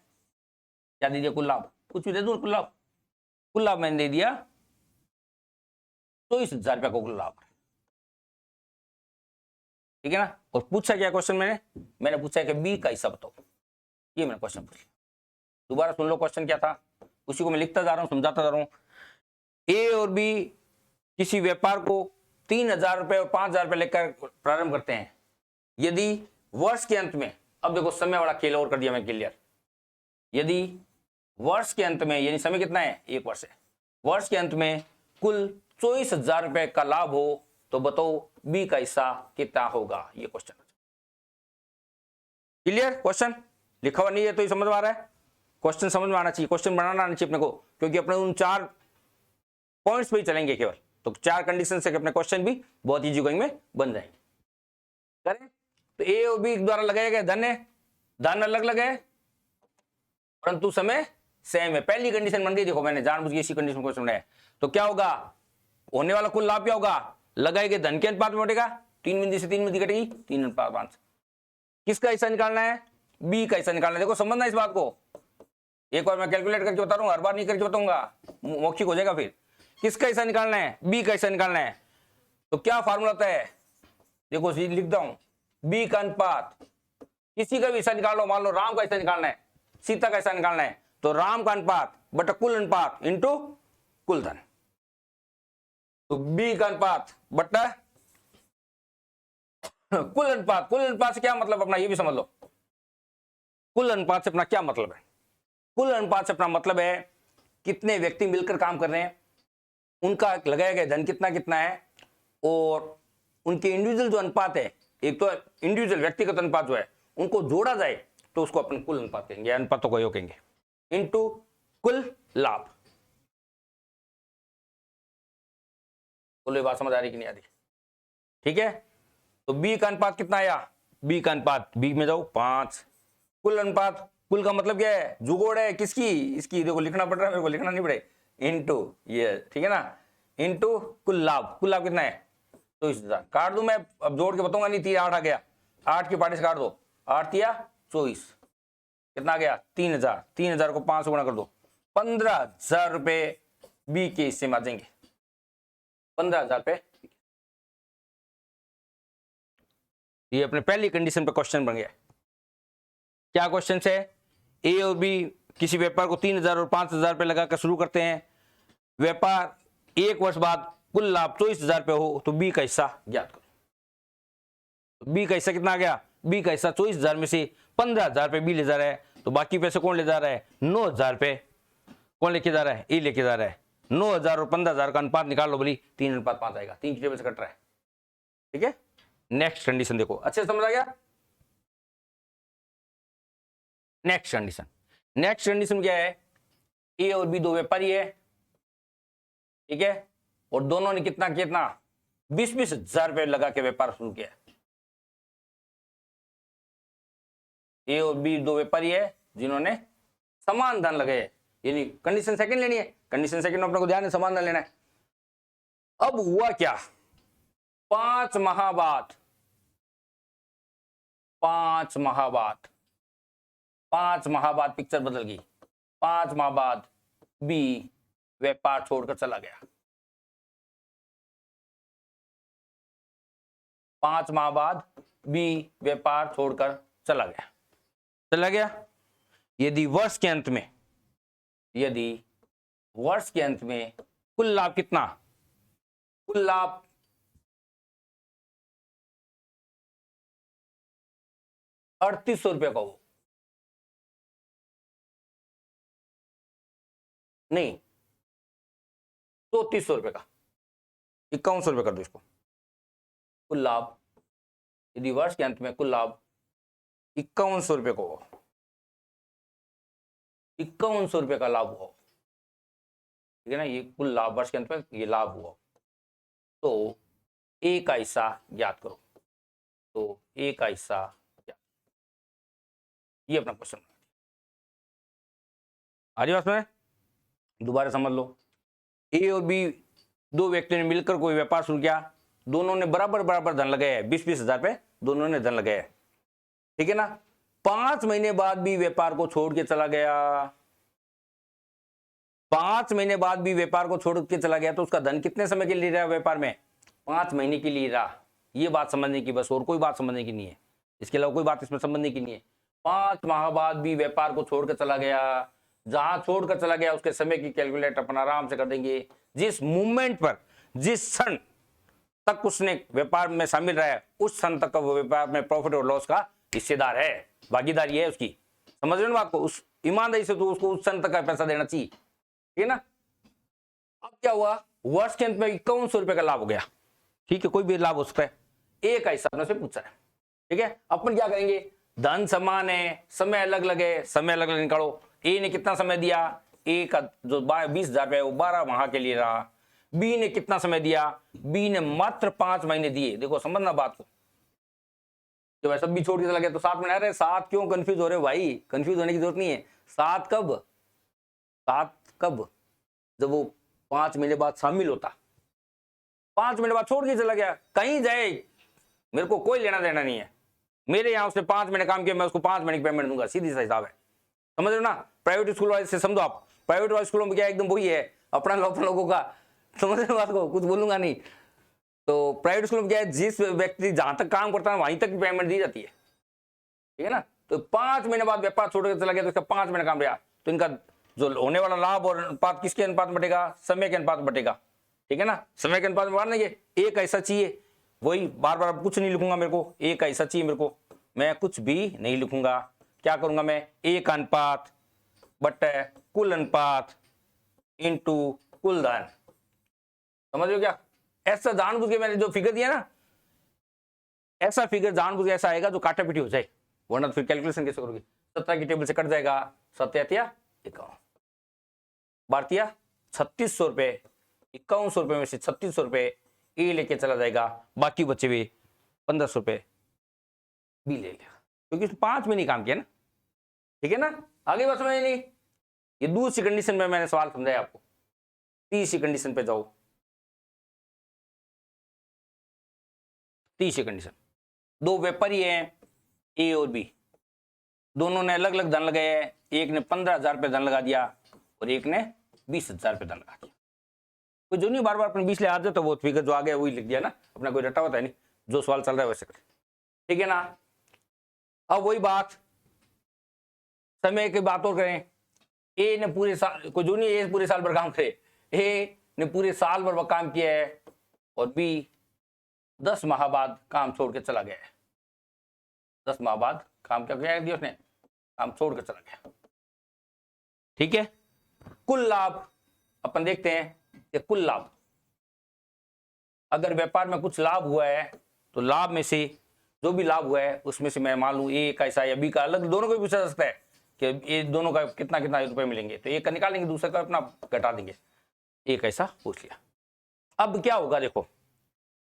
क्या दे दिया, कुल लाभ, कुछ भी दे दूं, कुल लाभ, कुल लाभ मैंने दे दिया 24,000 रुपया को कुल लाभ। ठीक है ना, और पूछा क्या क्वेश्चन मैंने पूछा कि बी का हिस्सा बताओ, ये मैंने क्वेश्चन पूछ लिया। दोबारा सुन लो क्वेश्चन क्या था, उसी को मैं लिखता जा रहा हूं, समझाता जा रहा हूं। ए और बी किसी व्यापार को 3000 रुपए और 5000 रुपए लेकर प्रारंभ करते हैं। यदि वर्ष के अंत में, अब देखो समय वाला खेल और कर दिया मैं क्लियर, यदि वर्ष के अंत में, यानी समय कितना है, 1 वर्ष है, वर्ष के अंत में कुल 24,000 रुपए का लाभ हो, तो बताओ बी का हिस्सा कितना होगा, ये क्वेश्चन। क्लियर क्वेश्चन, लिखा हुआ नहीं है तो ये समझ में आ रहा है, क्वेश्चन समझ में आना चाहिए, क्वेश्चन बनाना आना चाहिए अपने को, क्योंकि अपने उन 4 पॉइंट्स पे ही चलेंगे केवल, तो 4 कंडीशन से अपने क्वेश्चन भी बहुत इजी गोइंग में बन जाएंगे। करें तो ए और बी द्वारा लगाया गया धन है, धन अलग अलग है परंतु समय सेम है, पहली कंडीशन बन गई। देखो मैंने जानबूझ के इसी कंडीशन को बनाया, तो क्या होगा, होने वाला कुल लाभ क्या होगा, लगाए गए धन के अनुपात में बढ़ेगा, 3 बिंदी से 3 बिंदी कटेगी, 3:5। किसका हिस्सा निकालना है, बी का हिस्सा निकालना है। देखो समझना इस बात को, एक बार मैं कैलकुलेट करके बता रहा हूं, हर बार नहीं करके बताऊंगा, मौखिक हो जाएगा फिर। किसका हिस्सा निकालना है, बी का हिस्सा निकालना है। तो क्या फार्मूला होता है, देखो लिखता हूं, बी का अनुपात, किसी का भी हिस्सा निकाल लो, मान लो राम का हिस्सा निकालना है, सीता का हिस्सा निकालना है, तो राम का अनुपात बटा कुल अनुपात इंटू कुल धन। तो बी का अनुपात बटा कुल अनुपात, कुल अनुपात से क्या मतलब अपना, ये भी समझ लो, कुल अनुपात से अपना क्या मतलब है, कुल अनुपात से अपना मतलब है कितने व्यक्ति मिलकर काम कर रहे हैं, उनका लगाया गया धन कितना कितना है, और उनके इंडिविजुअल जो अनुपात है, एक तो इंडिविजुअल व्यक्तिगत अनुपात जो है, उनको जोड़ा जाए तो उसको अपन कुल अनुपात कहेंगे, अनुपातों को योग कहेंगे, इनटू कुल लाभ। बोलो बात समझ आ रही कि नहीं आ रही, ठीक है। तो बी का अनुपात कितना आया, बी का अनुपात, बी में जाओ 5, कुल अनुपात, कुल का मतलब क्या है, जुगोड़ है किसकी, इसकी, देखो लिखना पड़ रहा है मेरे को, लिखना नहीं पड़े, इनटू ये, ठीक है ना, इनटू कुल लाभ, कुल लाभ कितना है, तो 20,000 काट दूं मैं, अब जोड़ के बताऊंगा नहीं, 8 आ गया, 8 के पार्टी से काट दो, 8 या 24, कितना आ गया 3,000, 3,000 को 5 गुणा कर दो, 15,000 रुपए बी के हिस्से में आ जाएंगे, 15,000 रुपए। ये अपने पहली कंडीशन पे क्वेश्चन बन गया। क्या क्वेश्चन है, ए और बी किसी व्यापार को 3,000 और 5,000 रुपए लगाकर शुरू करते हैं, व्यापार 1 वर्ष बाद कुल लाभ 24,000 रुपए हो, तो बी का हिस्सा ज्ञात करो। तो बी का हिस्सा कितना आ गया, बी का हिस्सा 24,000 में से 15,000 रुपए बी ले जा रहा है, तो बाकी पैसे कौन ले जा रहा है, 9,000 रुपए कौन लेके जा रहा है, ए लेके जा रहा है। 9,000 और 15,000 का अनुपात निकाल लो, बोली 3:5 आएगा, 3 की टेबल से कट रहा है, ठीक है। नेक्स्ट कंडीशन देखो, अच्छे समझ आ गया। नेक्स्ट कंडीशन, नेक्स्ट कंडीशन क्या है, ए और बी दो व्यापारी है, ठीक है, और दोनों ने कितना कितना 20,000 रुपए लगा के व्यापार शुरू किया। ए और बी दो व्यापारी है जिन्होंने समान धन लगाए, यानी कंडीशन सेकंड लेनी है, कंडीशन सेकंड में अपने को ध्यान है, समान धन लेना है। अब हुआ क्या, 5 माह बाद, 5 माह बाद, 5 माह बाद पिक्चर बदल गई, 5 माह बाद बी व्यापार छोड़कर चला गया, 5 माह बाद बी व्यापार छोड़कर चला गया। यदि वर्ष के अंत में, यदि वर्ष के अंत में कुल लाभ कितना, कुल लाभ 3,800 रुपए का हो, नहीं 3400 रुपए का, 5100 रुपए कर दो इसको। कुल लाभ यदि वर्ष के अंत में कुल लाभ 5100 रुपए को, 5100 रुपए का लाभ हुआ, ठीक है ना, ये कुल लाभ वर्ष के अंत में ये लाभ हुआ, तो ए का हिस्सा ज्ञात करो। तो ए का हिस्सा ज्ञात, ये अपना क्वेश्चन आ रही बात में। दोबारा समझ लो, ए और बी दो व्यक्तियों ने मिलकर कोई व्यापार शुरू किया, दोनों ने बराबर बराबर धन लगाया, 20-20 हजार पे दोनों ने धन लगाया, ठीक है ना। 5 महीने बाद भी व्यापार को छोड़ के चला गया, 5 महीने बाद भी व्यापार को छोड़ के चला गया, तो उसका धन कितने समय के लिए रहा व्यापार में? 5 महीने के लिए रहा। ये बात समझने की, बस और कोई बात समझने की नहीं है, इसके अलावा कोई बात इसमें समझने की नहीं है। 5 माह बाद भी व्यापार को छोड़कर चला गया, जहां छोड़कर चला गया उसके समय की कैलकुलेट अपन आराम से कर देंगे। जिस मूवमेंट पर, जिस क्षण तक उसने व्यापार में शामिल रहा है, उस क्षण तक का वो व्यापार में प्रॉफिट और लॉस का हिस्सेदार है, भागीदारी है उसकी। समझ रहे हो बात को? उस ईमानदारी से तो उसको उस क्षण तक का पैसा देना चाहिए, ठीक है ना। अब क्या हुआ, वर्ष के अंत में 5100 रुपए का लाभ हो गया, ठीक है, कोई भी लाभ हो सकता है। ए का हिसाब से पूछा है, ठीक है। अपन क्या करेंगे, धन समान है, समय अलग अलग है, समय अलग अलग निकालो। ए ने कितना समय दिया, ए का जो 20,000 रुपए वो 12 माह के लिए रहा। बी ने कितना समय दिया, बी ने मात्र 5 महीने दिए। देखो समझना बात को, जब सब भी छोड़ के चला गया तो 7 महीने। अरे 7 क्यों कंफ्यूज हो रहे हो भाई, कंफ्यूज होने की जरूरत नहीं है। 7 कब, 7 कब, जब वो 5 महीने बाद शामिल होता, 5 महीने बाद छोड़ के चला गया, कहीं जाए मेरे को कोई लेना देना नहीं है। मेरे यहाँ उसने 5 महीने काम किया, मैं उसको 5 महीने की पेमेंट दूंगा, सीधी सा हिसाब है। समझ रहे हो ना। प्राइवेट स्कूल वाले से समझो आप, प्राइवेट वाले स्कूलों में क्या एकदम वही है, अपना लोगों का। समझ रहे हो बात को, कुछ बोलूंगा नहीं। तो प्राइवेट स्कूल में क्या है, जिस व्यक्ति जहां तक काम करता है वहीं तक पेमेंट दी जाती है, ठीक है ना। तो 5 महीने बाद व्यापार छोड़ के चला गया तो इसका 5 महीने काम रहा, तो इनका जो होने वाला लाभ और अनुपात किसके अनुपात में बटेगा, समय के अनुपात में बटेगा, ठीक है ना। समय के अनुपात में बांट देंगे। एक ऐसा चाहिए, वही बार बार कुछ नहीं लिखूंगा, मेरे को एक ऐसा चाहिए, मेरे को मैं कुछ भी नहीं लिखूंगा। क्या करूंगा मैं, एक अनुपात बटे कुल अनुपात इंटू कुल धन। समझ लो क्या, ऐसा जानबूझ के मैंने जो फिगर दिया ना, ऐसा फिगर जानबूझ के ऐसा आएगा जो काटा पीटी हो जाए, वरना फिर कैलकुलेशन कैसे करोगे। 17 की टेबल से कट जाएगा, 7 51 भारतीय 3600 रुपए, 5100 रुपए में से 3600 रुपए ए लेके चला जाएगा, बाकी बचे हुए 1500 रुपए बी ले लेगा, क्योंकि 5 में नहीं काम किया ना, ठीक है ना। आगे बात समझ नहीं, ये दूसरी कंडीशन में मैंने सवाल समझाया आपको। तीसरी कंडीशन पे जाओ, तीसरी कंडीशन, दो व्यापारी हैं ए और बी, दोनों ने अलग अलग धन लगाए हैं। एक ने 15,000 रुपए धन लगा दिया और एक ने 20,000 रुपए धन लगा दिया। कोई जो नहीं बार बार अपने 20 ले आ जाए तो वो फिगर जो आ गया वही लिख दिया ना, अपना कोई रटा होता है नहीं, जो सवाल चल रहा है वैसे कर, ठीक है ना। अब वही बात, समय की बात और करें। ए ने पूरे साल, कोई जो नहीं ए पूरे साल भर काम करे, ए ने पूरे साल भर काम किया है और बी 10 माह बाद काम छोड़ के चला गया है। 10 माह बाद काम क्या किया उसने, काम छोड़ के चला गया, ठीक है। कुल लाभ अपन देखते हैं कि कुल लाभ, अगर व्यापार में कुछ लाभ हुआ है तो लाभ में से जो भी लाभ हुआ है उसमें से मैं मान लूं ए का ऐसा या बी का अलग, दोनों को भी पूछा जा सकता है कि ये दोनों का कितना कितना रुपए मिलेंगे, तो एक का निकालेंगे दूसरे का अपना घटा देंगे, एक ऐसा पूछ लिया। अब क्या होगा देखो,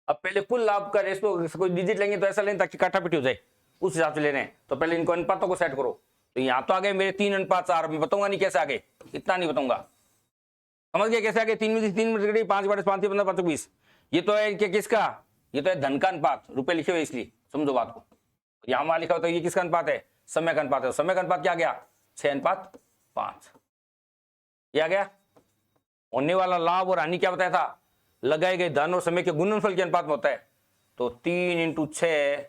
अब पहले कुल लाभ का रेशो कोई डिजिट लेंगे तो ऐसा लें ताकि काटापीटी हो जाए, उस हिसाब से ले रहे हैं। तो पहले इनको अनुपातों को सेट करो। तो यहाँ तो आ गए मेरे 3:4, मैं बताऊंगा नहीं कैसे आगे, इतना नहीं बताऊंगा, समझ गया कैसे आगे। 3 में से 3 में 5 5 5 15 5 20, ये तो है किसका, ये तो है धन का अनुपात, रुपए लिखे हुए इसलिए समझो बात को। यहाँ वहां लिखा होता है ये किसका अनुपात है, समय का अनुपात है। समय का अनुपात क्या गया, 6:5। ये आ गया। होने वाला लाभ और हानि क्या बताया था, लगाए गए धन और समय के गुणनफल के अनुपात में होता है। तो 3 × 6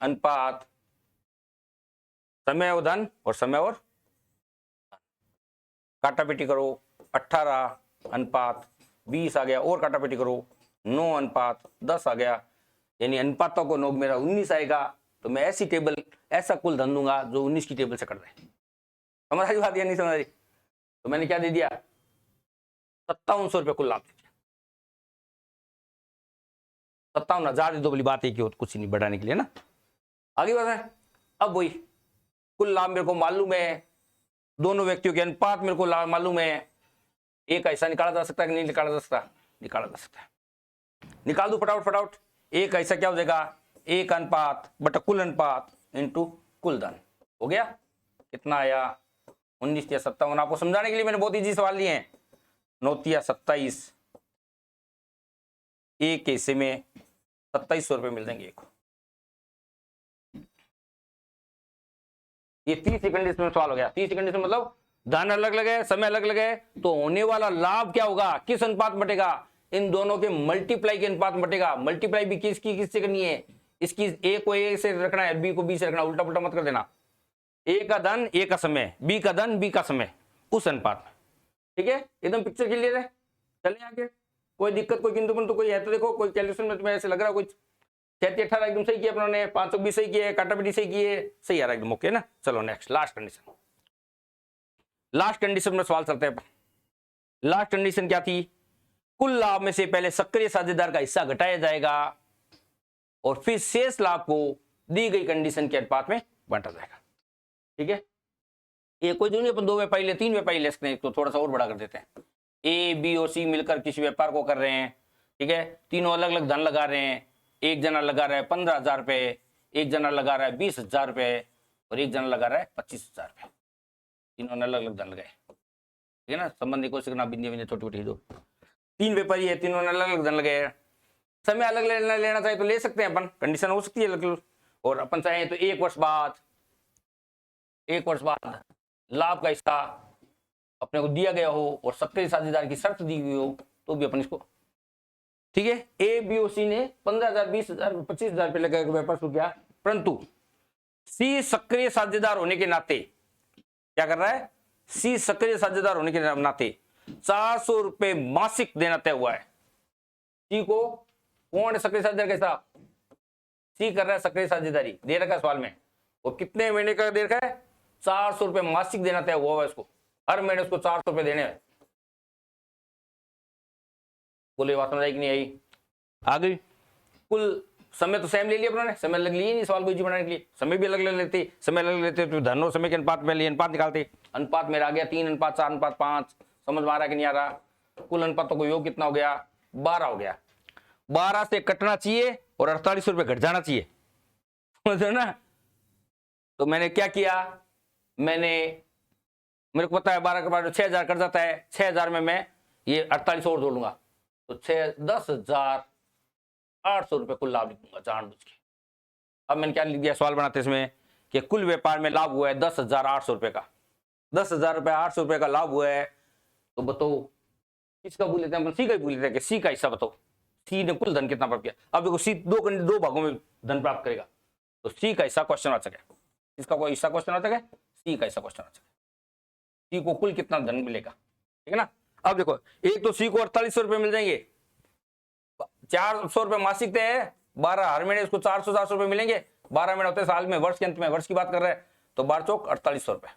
अनुपात समय और धन और समय और काटापीटी करो, 18 अनुपात 20 आ गया, और काटापीटी करो 9:10 आ गया, यानी अनुपातों को 9 मेरा 19 आएगा। तो मैं ऐसी टेबल, ऐसा कुल धन दूंगा जो 19 की टेबल से कट रहे। समझ आई बात या नहीं समझ आई। तो मैंने क्या दे दिया, 5700 रुपये कुल लाभ दे दिया। 57,000 दो, बोली बात एक ही हो, कुछ नहीं बढ़ाने के लिए ना। आगे बढ़ रहे हैं। अब वही कुल लाभ मेरे को मालूम है, दोनों व्यक्तियों के अनुपात मेरे को मालूम है। एक ऐसा निकाला जा सकता है कि नहीं निकाला जा सकता? निकाला जा सकता है। निकाल दो फटाफट फटाफट। एक ऐसा क्या हो जाएगा, एक अनुपात बटा कुल अनुपात इंटू कुल धन। हो गया, कितना आया 19 या 57। आपको समझाने के लिए मैंने बहुत इजी सवाल लिए हैं। 9 या 27, एक हिस्से में 2700 रुपए मिल जाएंगे एक। ये 30 सेकंड इसमें सवाल हो गया। 30 सेकंड इसमें मतलब धन अलग अलग है, समय अलग अलग है, तो होने वाला लाभ क्या होगा, किस अनुपात बटेगा, इन दोनों के मल्टीप्लाई के अनुपात बटेगा। मल्टीप्लाई भी किससे करनी है, इसकी ए को ए से रखना है, बी को बी से रखना, उल्टा पुल्टा मत कर देना। ए का धन ए का समय, बी का धन बी का समय, उस अनुपात में। ठीक है, एकदम पिक्चर क्लियर है। चलें आगे। कोई दिक्कत, कोई किंतु परंतु कोई है तो देखो, कोई कैलकुलेशन में तुम्हें ऐसे लग रहा है कोई 36-18 एकदम सही किया अपने, 520 सही किए, काटापीटी सही किए, सही आ रहा है एकदम ओके ना। चलो next, last condition. Last condition में सवाल चलते हैं। लास्ट कंडीशन क्या थी, कुल लाभ में से पहले सक्रिय साझेदार का हिस्सा घटाया जाएगा और फिर शेष लाभ को दी गई कंडीशन के अनुपात में बांटा जाएगा। ठीक है, ये कोई जो नहीं, अपन 2 व्यापारी ले, 3 व्यापारी ले सकते हैं, तो थोड़ा सा और बड़ा कर देते हैं। ए बी और सी मिलकर किसी व्यापार को कर रहे हैं। ठीक है, तीनों अलग अलग धन लगा रहे हैं। एक जना लगा रहा है 15,000 रुपए, एक जना लगा रहा है 20,000 रुपए और एक जना लगा रहा है 25,000 रुपए। तीनों ने अलग अलग धन लगाए। ठीक है ना, संबंधी को सिखना, बिंदी बिंदी छोटी छोटी दो। 3 व्यापारी है, तीनों ने अलग अलग धन लगाए। समय अलग लेना चाहिए तो ले सकते हैं अपन, कंडीशन हो सकती है अलग, और अपन चाहें तो 1 वर्ष बाद लाभ का हिस्सा अपने को दिया गया हो और सक्रिय साझेदार की शर्त दी हुई हो तो भी अपन इसको। ठीक है, ए बी और सी ने 15,000 20,000 25,000 रुपए लगा व्यापार शुरू किया, परंतु सी सक्रिय साझेदार होने के नाते क्या कर रहा है, सी सक्रिय साझेदार होने के नाते 400 रुपए मासिक देना तय हुआ है। सी को कौन है सक्रिय साझेदार कैसा, सी कर रहा है सक्रिय साझेदारी, दे रखा है सवाल में, और कितने महीने का दे रखा है, 400 रुपए मासिक देना तय हुआ है इसको, हर महीने उसको 400 रुपए देने हैं। बोले बात समझ आई कि नहीं आई? आ गई। कुल समय तो सेम ले लिया अपने, समय अलग लिए नहीं सवाल को इजी बनाने के लिए, समय भी अलग ले लेते, समय अलग लेते तो धन और समय के अनुपात में अनुपात निकालते। अनुपात मेरा आ गया 3:4:5, समझ में आ रहा है कि नहीं आ रहा? कुल अनुपातों को योग कितना हो गया, 12 हो गया। 12 से कटना चाहिए और 48 रुपए घट जाना चाहिए, समझो ना। तो मैंने क्या किया, मेरे को पता है 12 के बाद 6,000 कट जाता है, 6,000 में मैं ये 48 और जोड़ लूंगा, तो 10,800 रुपए कुल लाभ लिखूंगा जानबूझ के। अब मैंने क्या लिख दिया सवाल बनाते इसमें कि कुल व्यापार में लाभ हुआ है 10,800 रुपए का, 10,800 रुपए का लाभ हुआ है। तो बताओ किसका भूल लेते हैं, सी का ही भूल लेते हैं कि सी का हिस्सा बताओ, सी ने कुल धन कितना प्राप्त किया। अब देखो सी दो भागों में धन प्राप्त करेगा, तो सी का हिस्सा क्वेश्चन आ सके, इसका कोई हिस्सा क्वेश्चन आ सके, सी का हिस्सा क्वेश्चन आ सके, सी को कुल कितना धन मिलेगा। ठीक है ना। अब देखो एक तो सी को 4800 रुपए मिल जाएंगे, 400 रुपए मासिक है, 12 हर महीने इसको 400 रुपए मिलेंगे, 12 महीने होते हैं साल में, वर्ष के अंत में, वर्ष की बात कर रहे हैं, तो 12 चौक 4800 रुपए,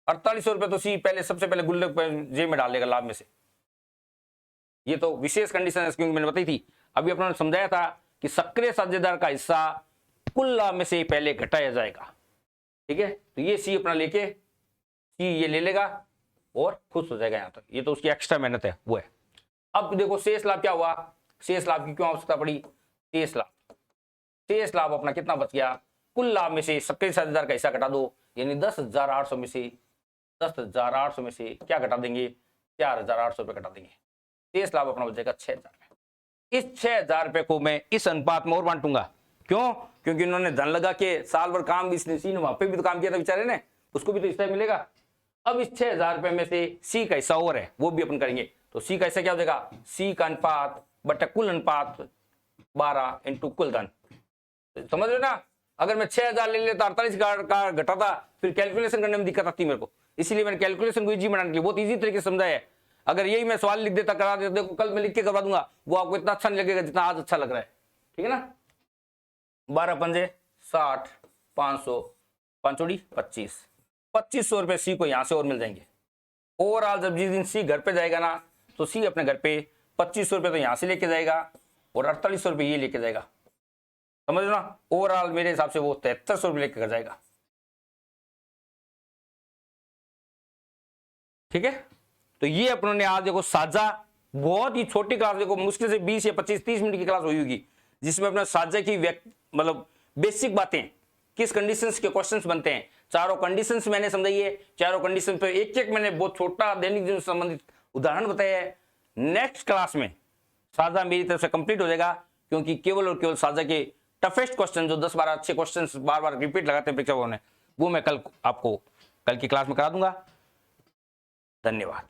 4800 रुपए तो सी पहले सबसे पहले गुल्लक जेब में डाल लेगा लाभ में से। ये तो विशेष कंडीशन है क्योंकि मैंने बताई थी, अभी अपने समझाया था कि सक्रिय साझेदार का हिस्सा कुल लाभ में से पहले घटाया जाएगा। ठीक है, तो ये सी अपना लेके सी ये ले लेगा और खुश हो जाएगा। यहां तक ये तो उसकी एक्स्ट्रा मेहनत है वो है। अब देखो शेष लाभ क्या हुआ, शेष लाभ की क्यों आवश्यकता पड़ी, शेष लाभ अपना कितना बच गया, कुल लाभ में से सक्रिय साझेदार का हिस्सा घटा दो, यानी 10,800 में से क्या घटा देंगे, 4,800 रुपए घटा देंगे, शेष लाभ अपना बचेगा 6,000 रुपए। इस 6,000 रुपए को मैं इस अनुपात में और बांटूंगा, क्यों, क्योंकि उन्होंने धन लगा के साल भर काम भी इसने, सी ने वहां पे भी तो काम किया था बेचारे ने, उसको भी तो हिस्सा मिलेगा। अब इस 6,000 रुपए में से सी का हिस्सा और है, वो भी अपन करेंगे, तो सी का हिस्सा क्या हो जाएगा, सी का अनुपात बटा कुल अनुपात 12 इंटू कुल धन। समझ रहे ना, अगर मैं 6,000 ले लेता 48 का घटाता, फिर कैलकुलेशन करने में दिक्कत आती मेरे को, इसीलिए मैंने कैलकुलेशन को इजी बनाने के लिए बहुत इजी तरीके से समझाया है। अगर यही मैं सवाल लिख देता, करा देता, देखो कल मैं लिख के करवा दूंगा, वो आपको इतना अच्छा नहीं लगेगा जितना आज अच्छा लग रहा है। ठीक है ना, 12 पंजे 60, 500, 5 चौड़ी 25, 2500 रुपए सी को यहां से और मिल जाएंगे। ओवरऑल जब जिस दिन सी घर पे जाएगा ना, तो सी अपने घर पे 2500 रुपए तो यहां से लेके जाएगा और 4800 रुपये ये लेके जाएगा, समझ लो ना। ओवरऑल मेरे हिसाब से वो 7300 रुपये लेकर जाएगा, ठीक है। तो ये अपनों ने आज देखो साझा, बहुत ही छोटी क्लास, देखो मुश्किल से 20 या 25-30 मिनट की क्लास हुई होगी, जिसमें अपना साझा की मतलब बेसिक बातें, किस कंडीशंस के क्वेश्चंस बनते हैं, चारों कंडीशंस मैंने समझाई है, चारों कंडीशन पे एक एक मैंने बहुत छोटा दैनिक जीवन से संबंधित उदाहरण बताया है। नेक्स्ट क्लास में साझा मेरी तरफ से कंप्लीट हो जाएगा, क्योंकि केवल और केवल साझा के टफेस्ट क्वेश्चन जो 10-12 अच्छे क्वेश्चंस बार बार रिपीट लगाते हैं परीक्षकों ने, वो मैं कल आपको कल की क्लास में करा दूंगा। धन्यवाद।